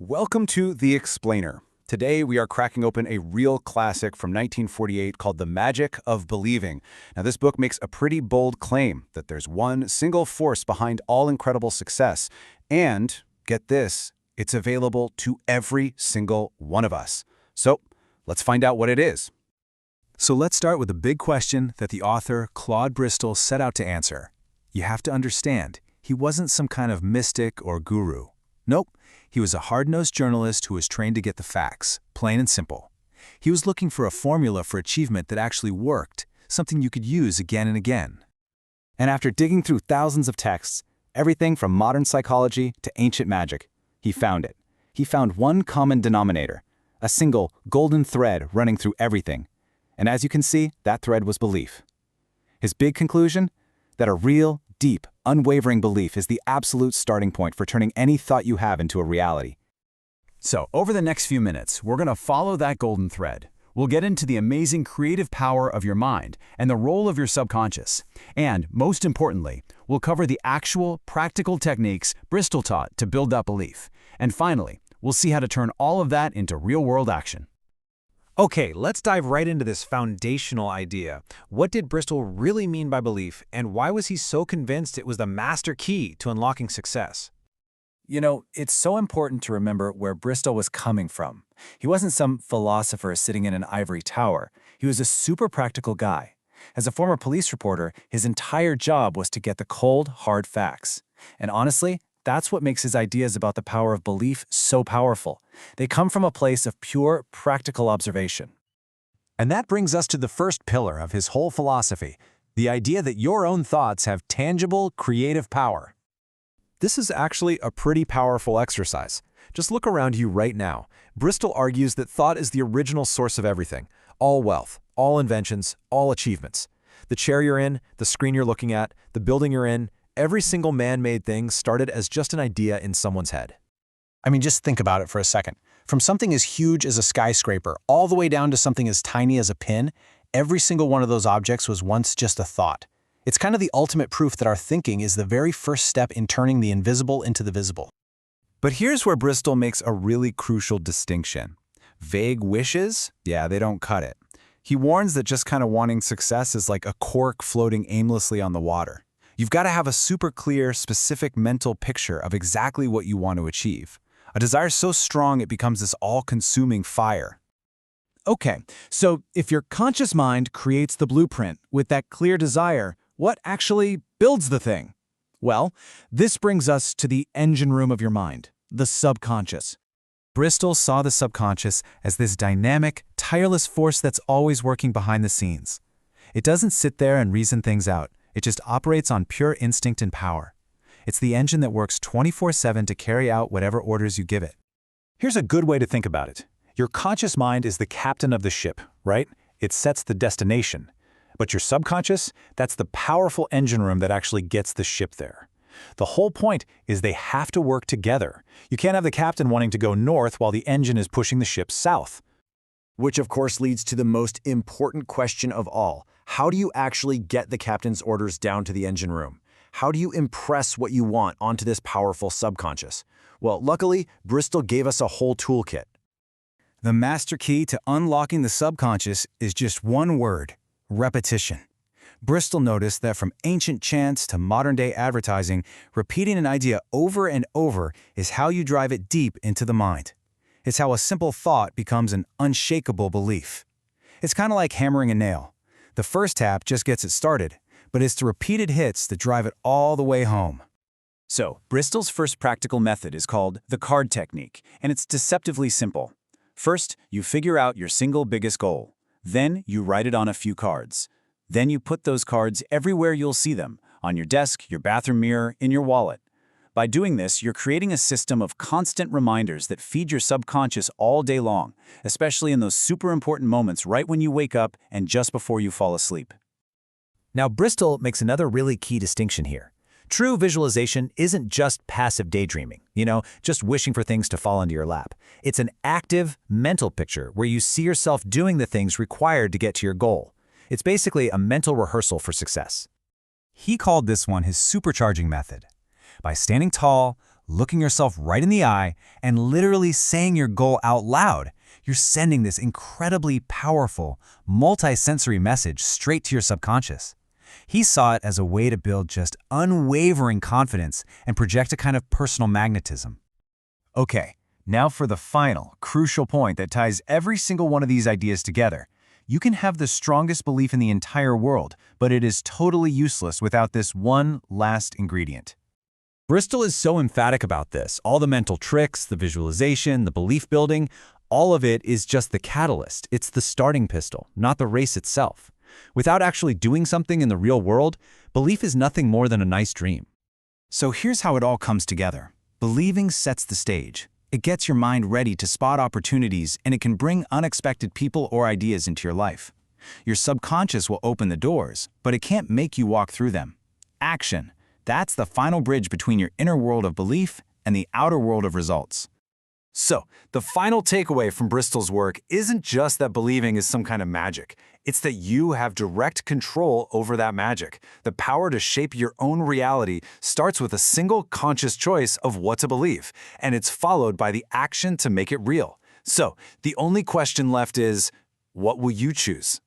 Welcome to The Explainer. Today we are cracking open a real classic from 1948 called The Magic of Believing. Now this book makes a pretty bold claim that there's one single force behind all incredible success. And, get this, it's available to every single one of us. So, let's find out what it is. So let's start with the big question that the author, Claude Bristol, set out to answer. You have to understand, he wasn't some kind of mystic or guru. Nope, he was a hard-nosed journalist who was trained to get the facts, plain and simple. He was looking for a formula for achievement that actually worked, something you could use again and again. And after digging through thousands of texts, everything from modern psychology to ancient magic, he found it. He found one common denominator, a single golden thread running through everything. And as you can see, that thread was belief. His big conclusion? That a real, deep, unwavering belief is the absolute starting point for turning any thought you have into a reality. So, over the next few minutes, we're going to follow that golden thread. We'll get into the amazing creative power of your mind and the role of your subconscious. And, most importantly, we'll cover the actual, practical techniques Bristol taught to build that belief. And finally, we'll see how to turn all of that into real-world action. Okay, let's dive right into this foundational idea. What did Bristol really mean by belief, and why was he so convinced it was the master key to unlocking success? You know, it's so important to remember where Bristol was coming from. He wasn't some philosopher sitting in an ivory tower. He was a super practical guy. As a former police reporter, his entire job was to get the cold, hard facts. And honestly, that's what makes his ideas about the power of belief so powerful. They come from a place of pure, practical observation. And that brings us to the first pillar of his whole philosophy, the idea that your own thoughts have tangible, creative power. This is actually a pretty powerful exercise. Just look around you right now. Bristol argues that thought is the original source of everything. All wealth, all inventions, all achievements. The chair you're in, the screen you're looking at, the building you're in, every single man-made thing started as just an idea in someone's head. I mean, just think about it for a second. From something as huge as a skyscraper all the way down to something as tiny as a pin, every single one of those objects was once just a thought. It's kind of the ultimate proof that our thinking is the very first step in turning the invisible into the visible. But here's where Bristol makes a really crucial distinction. Vague wishes? Yeah, they don't cut it. He warns that just kind of wanting success is like a cork floating aimlessly on the water. You've got to have a super clear, specific mental picture of exactly what you want to achieve. A desire so strong it becomes this all-consuming fire. Okay, so if your conscious mind creates the blueprint with that clear desire, what actually builds the thing? Well, this brings us to the engine room of your mind, the subconscious. Bristol saw the subconscious as this dynamic, tireless force that's always working behind the scenes. It doesn't sit there and reason things out. It just operates on pure instinct and power. It's the engine that works 24/7 to carry out whatever orders you give it. Here's a good way to think about it. Your conscious mind is the captain of the ship, right? It sets the destination. But your subconscious, that's the powerful engine room that actually gets the ship there. The whole point is they have to work together. You can't have the captain wanting to go north while the engine is pushing the ship south. Which of course leads to the most important question of all. How do you actually get the captain's orders down to the engine room? How do you impress what you want onto this powerful subconscious? Well, luckily, Bristol gave us a whole toolkit. The master key to unlocking the subconscious is just one word: repetition. Bristol noticed that from ancient chants to modern-day advertising, repeating an idea over and over is how you drive it deep into the mind. It's how a simple thought becomes an unshakable belief. It's kind of like hammering a nail. The first tap just gets it started, but it's the repeated hits that drive it all the way home. So, Bristol's first practical method is called the card technique, and it's deceptively simple. First, you figure out your single biggest goal. Then, you write it on a few cards. Then you put those cards everywhere you'll see them, on your desk, your bathroom mirror, in your wallet. By doing this, you're creating a system of constant reminders that feed your subconscious all day long, especially in those super important moments right when you wake up and just before you fall asleep. Now, Bristol makes another really key distinction here. True visualization isn't just passive daydreaming, just wishing for things to fall into your lap. It's an active, mental picture where you see yourself doing the things required to get to your goal. It's basically a mental rehearsal for success. He called this one his supercharging method. By standing tall, looking yourself right in the eye and literally saying your goal out loud. You're sending this incredibly powerful, multi-sensory message straight to your subconscious. He saw it as a way to build just unwavering confidence and project a kind of personal magnetism. Okay, now for the final, crucial point that ties every single one of these ideas together. You can have the strongest belief in the entire world, but it is totally useless without this one last ingredient. Bristol is so emphatic about this. All the mental tricks, the visualization, the belief building, all of it is just the catalyst. It's the starting pistol, not the race itself. Without actually doing something in the real world, belief is nothing more than a nice dream. So here's how it all comes together. Believing sets the stage. It gets your mind ready to spot opportunities, and it can bring unexpected people or ideas into your life. Your subconscious will open the doors, but it can't make you walk through them. Action. That's the final bridge between your inner world of belief and the outer world of results. So, the final takeaway from Bristol's work isn't just that believing is some kind of magic. It's that you have direct control over that magic. The power to shape your own reality starts with a single conscious choice of what to believe, and it's followed by the action to make it real. So, the only question left is, what will you choose?